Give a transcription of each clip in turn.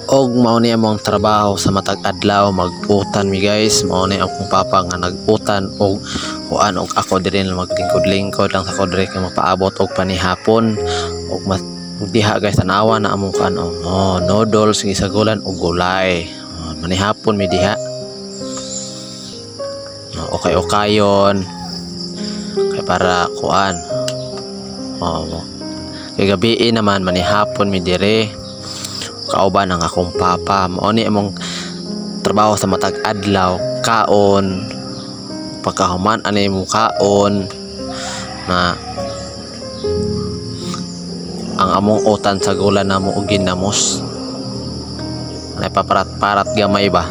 Og mao ni among trabaho sa matag adlaw mag-utan mi guys. Mao ni akong papa nga nag-utan og kuan og ako diri maglingkod-lingkod lang sa ko diri kay mapaabot og panihapon og diha guys tanawa na among kan noodles gisagulan og gulay. Manihapon mi diha. Okay-okayon kay para kuan. Kay gabi naman manihapon mi diri kauban ang akong papa. Mao ni among trabaho sa matag adlaw, kaon pagkahuman ani mo kaon na ang among utan sa gula namo og ginamos. Ay paparat-parat gamay ba.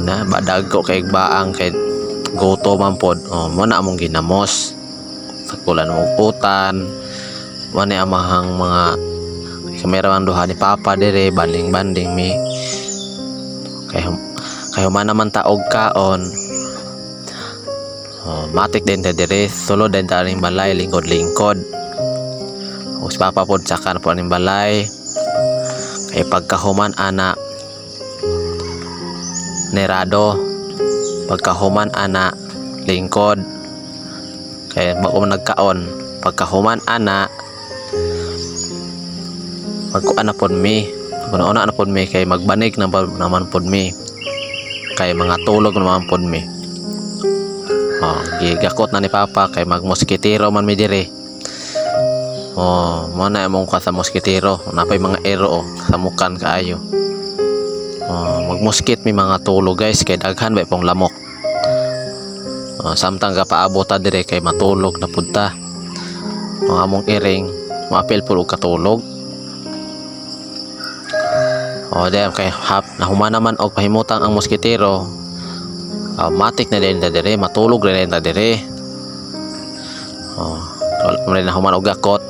Na badago kay baang kay goto man pod. Mo na among ginamos sa gula namo utan. Mani amahang mga kameraman duha ni papa dire banding-banding mi kay human naman ta og kaon. Matik din ta dire sulod din ta ning balay lingkod-lingkod. Us papa pod sakan po ning balay kay pagkahuman ana nerado pagkahuman ana lingkod kay bago nagkaon pagkahuman ana magkuan na pod mi una na pod mi kay magbanig naman pod mi kay mga tulog naman pod mi. Gigakot na ni papa kay magmoskitero man mi dire. Mo na among ka sa moskitero napay mga ero sa mukan kaayo. Magmoskit mi mga tulog guys kay daghan bay pong lamok. Samtang ka paabot ta dire kay matulog na pud ta. Among iring maapil pud og katulog. Dahil kay nahuman naman og pahimutang ang moskitero. Matik na din ta dire matulog na din ta dire. Wala na human og gakot.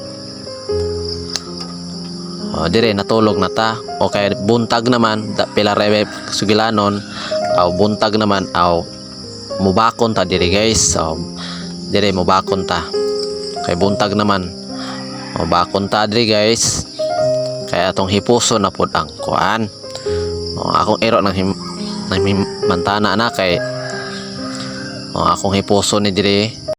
Dire natulog na ta o kay buntag naman pila rebe sugilanon aw buntag naman aw mubakon ta dire guys. Dire mubakon ta kay buntag naman mubakon ta dire guys. Kaya atong hipuso na pod ang kuan. Akong ero nang mantana na kay akong hipuso ni dire